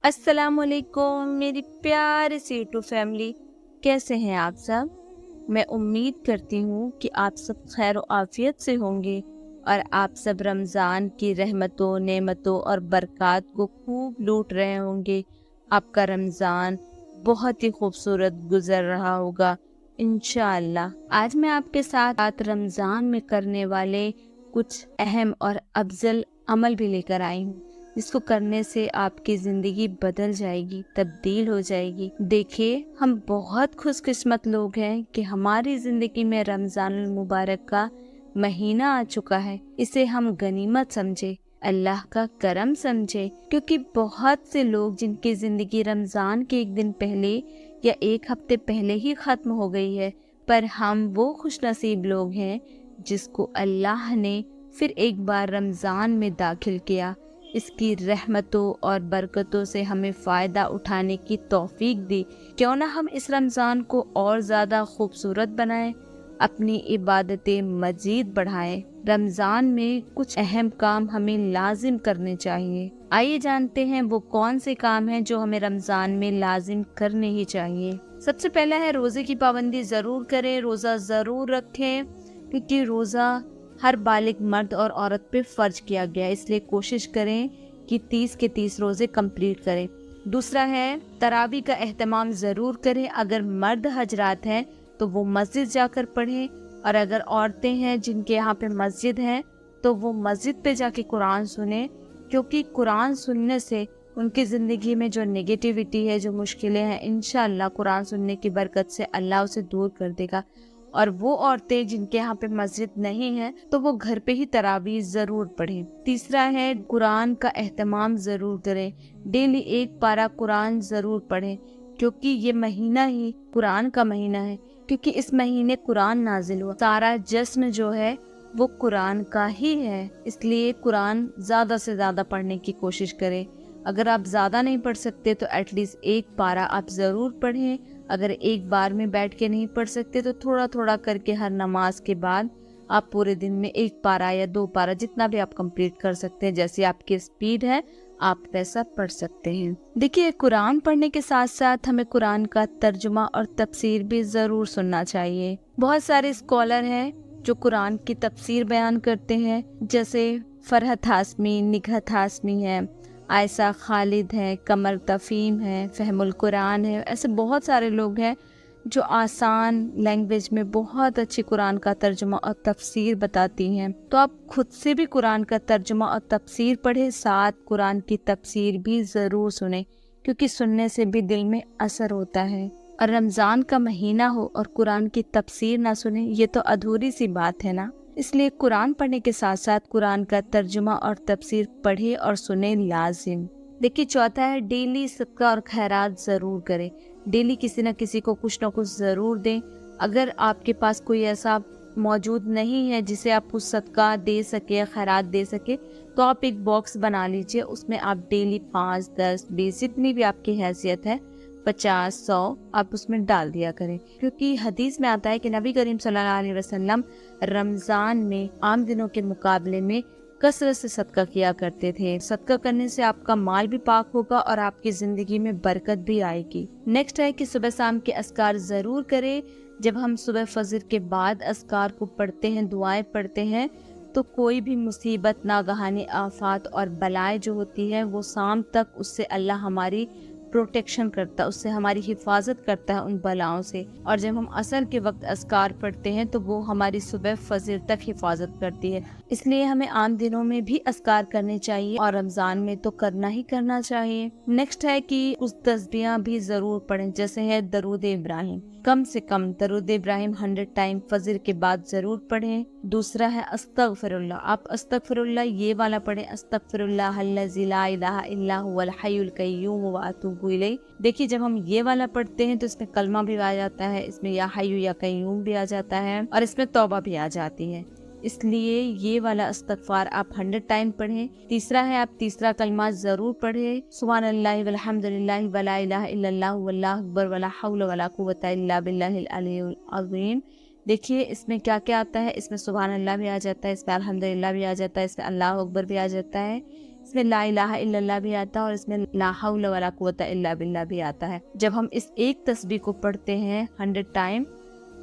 السلام علیکم میری پیاری سی ٹو فیملی، کیسے ہیں آپ سب؟ میں امید کرتی ہوں کہ آپ سب خیر و عافیت سے ہوں گے اور آپ سب رمضان کی رحمتوں، نعمتوں اور برکات کو خوب لوٹ رہے ہوں گے۔ آپ کا رمضان بہت ہی خوبصورت گزر رہا ہوگا انشاءاللہ۔ آج میں آپ کے ساتھ رمضان میں کرنے والے کچھ اہم اور افضل عمل بھی لے کر آئی ہوں، جس کو کرنے سے آپ کی زندگی بدل جائے گی، تبدیل ہو جائے گی۔ دیکھیے، ہم بہت خوش قسمت لوگ ہیں کہ ہماری زندگی میں رمضان المبارک کا مہینہ آ چکا ہے۔ اسے ہم غنیمت سمجھے، اللہ کا کرم سمجھے، کیونکہ بہت سے لوگ جن کی زندگی رمضان کے ایک دن پہلے یا ایک ہفتے پہلے ہی ختم ہو گئی ہے، پر ہم وہ خوش نصیب لوگ ہیں جس کو اللہ نے پھر ایک بار رمضان میں داخل کیا۔ اس کی رحمتوں اور برکتوں سے ہمیں فائدہ اٹھانے کی توفیق دی۔ کیوں نہ ہم اس رمضان کو اور زیادہ خوبصورت بنائیں، اپنی عبادتیں مزید بڑھائیں۔ رمضان میں کچھ اہم کام ہمیں لازم کرنے چاہیے۔ آئیے جانتے ہیں وہ کون سے کام ہیں جو ہمیں رمضان میں لازم کرنے ہی چاہیے۔ سب سے پہلا ہے روزے کی پابندی ضرور کریں، روزہ ضرور رکھیں، کیونکہ روزہ ہر بالغ مرد اور عورت پہ فرض کیا گیا ہے، اس لیے کوشش کریں کہ 30 کے 30 روزے کمپلیٹ کریں۔ دوسرا ہے تراویح کا اہتمام ضرور کریں۔ اگر مرد حضرات ہیں تو وہ مسجد جا کر پڑھیں، اور اگر عورتیں ہیں جن کے یہاں پہ مسجد ہیں تو وہ مسجد پہ جا کے قرآن سنیں، کیونکہ قرآن سننے سے ان کی زندگی میں جو نگیٹیوٹی ہے، جو مشکلیں ہیں، انشاءاللہ قرآن سننے کی برکت سے اللہ اسے دور کر دے گا۔ اور وہ عورتیں جن کے یہاں پہ مسجد نہیں ہے تو وہ گھر پہ ہی تراویح ضرور پڑھیں۔ تیسرا ہے قرآن کا اہتمام ضرور کریں، ڈیلی ایک پارہ قرآن ضرور پڑھیں، کیونکہ یہ مہینہ ہی قرآن کا مہینہ ہے، کیونکہ اس مہینے قرآن نازل ہوا۔ سارا جشن جو ہے وہ قرآن کا ہی ہے، اس لیے قرآن زیادہ سے زیادہ پڑھنے کی کوشش کریں۔ اگر آپ زیادہ نہیں پڑھ سکتے تو ایٹ لیسٹ ایک پارہ آپ ضرور پڑھیں۔ اگر ایک بار میں بیٹھ کے نہیں پڑھ سکتے تو تھوڑا تھوڑا کر کے ہر نماز کے بعد آپ پورے دن میں ایک پارہ یا 2 پارہ جتنا بھی آپ کمپلیٹ کر سکتے ہیں، جیسی آپ کی اسپیڈ ہے آپ ویسا پڑھ سکتے ہیں۔ دیکھیے، قرآن پڑھنے کے ساتھ ساتھ ہمیں قرآن کا ترجمہ اور تفسیر بھی ضرور سننا چاہیے۔ بہت سارے اسکالر ہیں جو قرآن کی تفسیر بیان کرتے ہیں، جیسے فرحت ہاشمی، نگہت ہاشمی ہے، عائشہ خالد ہے، قمر تفہیم ہے، فہم القرآن ہے۔ ایسے بہت سارے لوگ ہیں جو آسان لینگویج میں بہت اچھی قرآن کا ترجمہ اور تفسیر بتاتی ہیں۔ تو آپ خود سے بھی قرآن کا ترجمہ اور تفسیر پڑھیں، ساتھ قرآن کی تفسیر بھی ضرور سنیں، کیونکہ سننے سے بھی دل میں اثر ہوتا ہے۔ اور رمضان کا مہینہ ہو اور قرآن کی تفسیر نہ سنیں، یہ تو ادھوری سی بات ہے نا۔ اس لیے قرآن پڑھنے کے ساتھ ساتھ قرآن کا ترجمہ اور تفسیر پڑھے اور سنیں لازم۔ دیکھیے، چوتھا ہے ڈیلی صدقہ اور خیرات ضرور کریں۔ ڈیلی کسی نہ کسی کو کچھ نہ کچھ ضرور دیں۔ اگر آپ کے پاس کوئی ایسا موجود نہیں ہے جسے آپ کچھ صدقہ دے سکے، خیرات دے سکے، تو آپ ایک باکس بنا لیجئے، اس میں آپ ڈیلی 5، 10، 20 جتنی بھی آپ کی حیثیت ہے، 50، 100 آپ اس میں ڈال دیا کریں۔ کیونکہ حدیث میں آتا ہے کہ نبی کریم صلی اللہ علیہ وسلم رمضان میں عام دنوں کے مقابلے میں کثرت سے صدقہ کیا کرتے تھے۔ صدقہ کرنے سے آپ کا مال بھی پاک ہوگا اور آپ کی زندگی میں برکت بھی آئے گی۔ نیکسٹ ہے کہ صبح شام کے اذکار ضرور کریں۔ جب ہم صبح فجر کے بعد اذکار کو پڑھتے ہیں، دعائیں پڑھتے ہیں، تو کوئی بھی مصیبت، ناگہانی آفات اور بلائیں جو ہوتی ہے وہ شام تک اس سے اللہ ہماری پروٹیکشن کرتا ہے، اس سے ہماری حفاظت کرتا ہے ان بلاؤں سے۔ اور جب ہم عصر کے وقت اذکار پڑھتے ہیں تو وہ ہماری صبح فجر تک حفاظت کرتی ہے۔ اس لیے ہمیں عام دنوں میں بھی اذکار کرنے چاہیے اور رمضان میں تو کرنا ہی کرنا چاہیے۔ نیکسٹ ہے کہ کچھ تسبیحاں بھی ضرور پڑھیں، جیسے ہے درود ابراہیم۔ کم سے کم درود ابراہیم 100 ٹائم فجر کے بعد ضرور پڑھیں۔ دوسرا ہے استغفر اللہ۔ آپ استغفر اللہ یہ والا پڑھیں، استغفر اللہ الذی لا الہ الا هو الحی القیوم واتوب الیہ۔ دیکھیے، جب ہم یہ والا پڑھتے ہیں تو اس میں کلمہ بھی آ جاتا ہے، اس میں یا حی یا قیوم بھی آ جاتا ہے، اور اس میں توبہ بھی آ جاتی ہے۔ اس لیے یہ والا استغفار آپ 100 ٹائم پڑھیں۔ تیسرا ہے آپ تیسرا کلمہ ضرور پڑھیں، سبحان اللہ والحمد للہ ولا الہ الا اللہ واللہ اکبر ولا حول ولا قوۃ الا باللہ العلی العظیم۔ دیکھیے، اس میں کیا کیا آتا ہے، اس میں سبحان اللہ بھی آ جاتا ہے، اس میں الحمد للہ بھی آ جاتا ہے، اس میں اللہ اکبر بھی آ جاتا ہے، اس میں لا الہ الا اللہ بھی آتا ہے اور اس میں لا حول ولا قوت الا باللہ بھی آتا ہے۔ جب ہم اس ایک تسبیح کو پڑھتے ہیں 100 ٹائم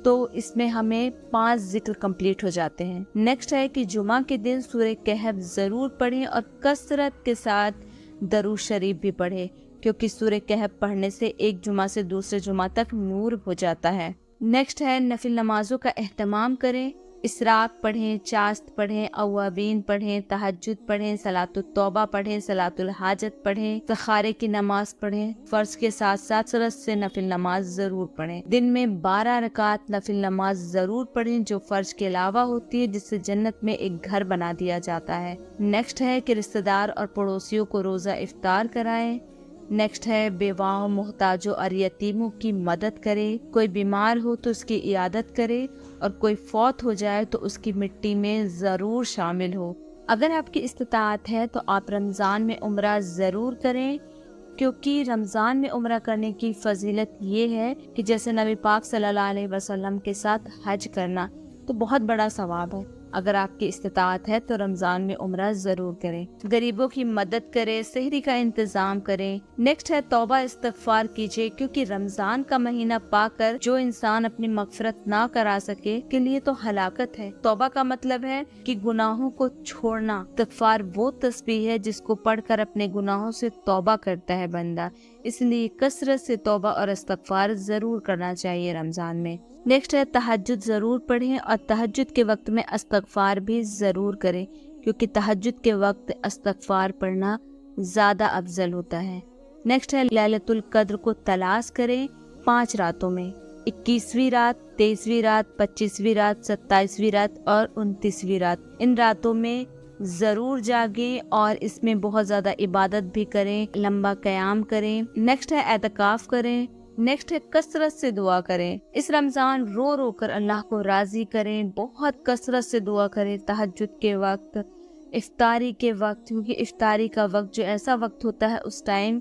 تو اس میں ہمیں 5 ذکر کمپلیٹ ہو جاتے ہیں۔ نیکسٹ ہے کہ جمعہ کے دن سورہ کہف ضرور پڑھیں اور کثرت کے ساتھ درود شریف بھی پڑھیں، کیونکہ سورہ کہف پڑھنے سے ایک جمعہ سے دوسرے جمعہ تک نور ہو جاتا ہے۔ نیکسٹ ہے نفل نمازوں کا اہتمام کریں، اسراق پڑھیں، چاست پڑھیں، اوابین پڑھیں، تہجد پڑھیں، صلاۃ التوبہ پڑھیں، صلاۃ الحاجت پڑھیں، استخارے کی نماز پڑھیں، فرض کے ساتھ ساتھ سرت سے نفل نماز ضرور پڑھیں۔ دن میں 12 رکعت نفل نماز ضرور پڑھیں جو فرض کے علاوہ ہوتی ہے، جس سے جنت میں ایک گھر بنا دیا جاتا ہے۔ نیکسٹ ہے کہ رشتہ دار اور پڑوسیوں کو روزہ افطار کرائیں۔ نیکسٹ ہے بیواؤں، محتاجوں اور یتیموں کی مدد کرے، کوئی بیمار ہو تو اس کی عیادت کرے اور کوئی فوت ہو جائے تو اس کی مٹی میں ضرور شامل ہو۔ اگر آپ کی استطاعت ہے تو آپ رمضان میں عمرہ ضرور کریں، کیونکہ رمضان میں عمرہ کرنے کی فضیلت یہ ہے کہ جیسے نبی پاک صلی اللہ علیہ وسلم کے ساتھ حج کرنا، تو بہت بڑا ثواب ہے۔ اگر آپ کی استطاعت ہے تو رمضان میں عمرہ ضرور کریں، غریبوں کی مدد کریں، سحری کا انتظام کریں۔ نیکسٹ ہے توبہ استغفار کیجیے، کیونکہ رمضان کا مہینہ پا کر جو انسان اپنی مغفرت نہ کرا سکے کے لیے تو ہلاکت ہے۔ توبہ کا مطلب ہے کہ گناہوں کو چھوڑنا۔ استغفار وہ تسبیح ہے جس کو پڑھ کر اپنے گناہوں سے توبہ کرتا ہے بندہ، اس لیے کثرت سے توبہ اور استغفار ضرور کرنا چاہیے رمضان میں۔ نیکسٹ ہے تہجد ضرور پڑھیں اور تہجد کے وقت میں استغفار بھی ضرور کریں، کیونکہ تہجد کے وقت استغفار پڑھنا زیادہ افضل ہوتا ہے۔ نیکسٹ ہے لیلۃ القدر کو تلاش کریں 5 راتوں میں، 21ویں رات، 23ویں رات، 25ویں رات، 27ویں رات اور 29ویں رات۔ ان راتوں میں ضرور جاگیں اور اس میں بہت زیادہ عبادت بھی کریں، لمبا قیام کریں۔ نیکسٹ ہے اعتکاف کریں۔ نیکسٹ ہے کثرت سے دعا کریں۔ اس رمضان رو رو کر اللہ کو راضی کریں، بہت کثرت سے دعا کریں تہجد کے وقت، افطاری کے وقت، کیونکہ افطاری کا وقت جو ایسا وقت ہوتا ہے اس ٹائم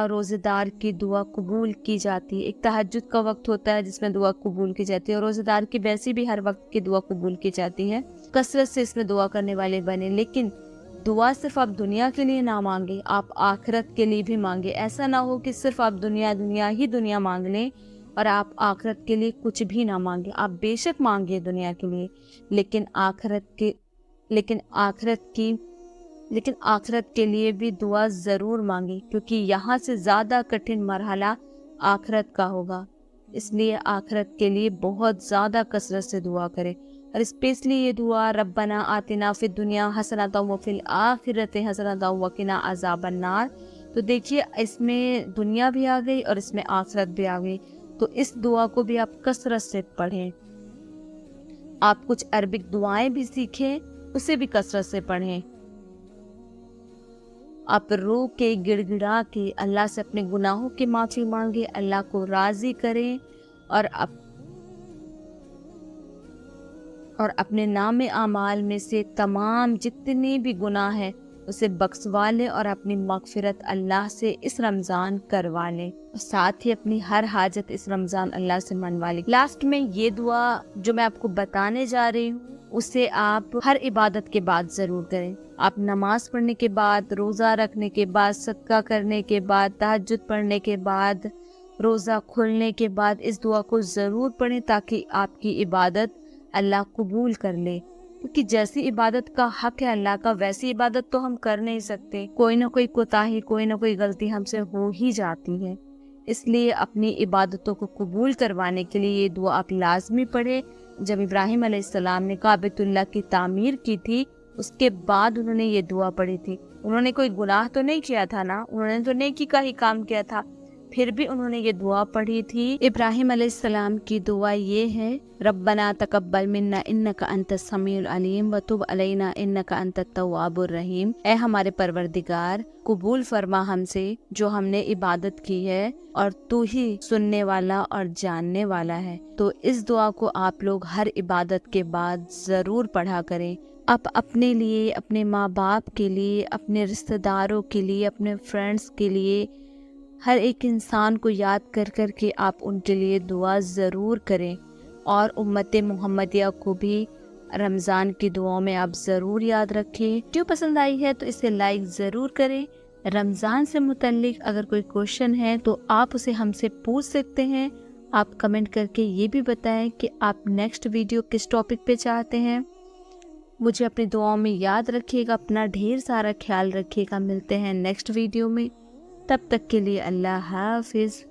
روزے دار کی دعا قبول کی جاتی ہے۔ ایک تہجد کا وقت ہوتا ہے جس میں دعا قبول کی جاتی ہے، اور روزے دار کی ویسی بھی ہر وقت کی دعا قبول کی جاتی ہے۔ کثرت سے اس میں دعا کرنے والے بنے، لیکن دعا صرف آپ دنیا کے لیے نہ مانگے، آپ آخرت کے لیے بھی مانگے۔ ایسا نہ ہو کہ صرف آپ دنیا مانگ لیں اور آپ آخرت کے لیے کچھ بھی نہ مانگے۔ آپ بے شک مانگے دنیا کے لیے، لیکن آخرت کے لیے بھی دعا ضرور مانگے، کیونکہ یہاں سے زیادہ کٹھن مرحلہ آخرت کا ہوگا۔ اس لیے آخرت کے لیے بہت زیادہ کثرت سے دعا کریں، اور اسپیشلی یہ دعا ربنا آتنا فی الدنیا حسنۃ وفی الآخرۃ حسنۃ وقنا عذاب النار۔ تو دیکھیے اس میں دنیا بھی آ گئی اور اس میں آخرت بھی آ گئی، تو اس دعا کو بھی آپ کثرت سے پڑھیں۔ آپ کچھ عربک دعائیں بھی سیکھیں، اسے بھی کثرت سے پڑھیں۔ آپ رو کے گڑ گڑا کے اللہ سے اپنے گناہوں کی معافی مانگے، اللہ کو راضی کریں اور اپنے نام اعمال میں سے تمام جتنے بھی گناہ ہیں اسے بخشوا لیں اور اپنی مغفرت اللہ سے اس رمضان کروا لیں، ساتھ ہی اپنی ہر حاجت اس رمضان اللہ سے منوا لیں۔ لاسٹ میں یہ دعا جو میں آپ کو بتانے جا رہی ہوں اسے آپ ہر عبادت کے بعد ضرور کریں۔ آپ نماز پڑھنے کے بعد، روزہ رکھنے کے بعد، صدقہ کرنے کے بعد، تہجد پڑھنے کے بعد، روزہ کھلنے کے بعد اس دعا کو ضرور پڑھیں تاکہ آپ کی عبادت اللہ قبول کر لے، کیونکہ جیسی عبادت کا حق ہے اللہ کا ویسی عبادت تو ہم کر نہیں سکتے، کوئی نہ کوئی کوتاہی، کوئی نہ کوئی غلطی ہم سے ہو ہی جاتی ہے۔ اس لیے اپنی عبادتوں کو قبول کروانے کے لیے یہ دعا آپ لازمی پڑھیں۔ جب ابراہیم علیہ السلام نے کعبۃ اللہ کی تعمیر کی تھی اس کے بعد انہوں نے یہ دعا پڑھی تھی۔ انہوں نے کوئی گناہ تو نہیں کیا تھا نا، انہوں نے تو نیکی کا ہی کام کیا تھا، پھر بھی انہوں نے یہ دعا پڑھی تھی۔ ابراہیم علیہ السلام کی دعا یہ ہے، ربنا تقبل منا انک انت السمیع العلیم وتب علینا انک انت التواب الرحیم۔ اے ہمارے پروردگار، قبول فرما ہم سے جو ہم نے عبادت کی ہے، اور تو ہی سننے والا اور جاننے والا ہے۔ تو اس دعا کو آپ لوگ ہر عبادت کے بعد ضرور پڑھا کریں۔ آپ اپنے لیے، اپنے ماں باپ کے لیے، اپنے رشتہ داروں کے لیے، اپنے فرینڈس کے لیے، ہر ایک انسان کو یاد کر کر کے آپ ان کے لیے دعا ضرور کریں، اور امت محمدیہ کو بھی رمضان کی دعاؤں میں آپ ضرور یاد رکھیں۔ ویڈیو پسند آئی ہے تو اسے لائک ضرور کریں۔ رمضان سے متعلق اگر کوئی کوشچن ہے تو آپ اسے ہم سے پوچھ سکتے ہیں۔ آپ کمنٹ کر کے یہ بھی بتائیں کہ آپ نیکسٹ ویڈیو کس ٹاپک پہ چاہتے ہیں۔ مجھے اپنی دعاؤں میں یاد رکھیے گا، اپنا ڈھیر سارا خیال رکھیے گا۔ ملتے ہیں نیکسٹ ویڈیو میں، تب تک کے لیے اللہ حافظ۔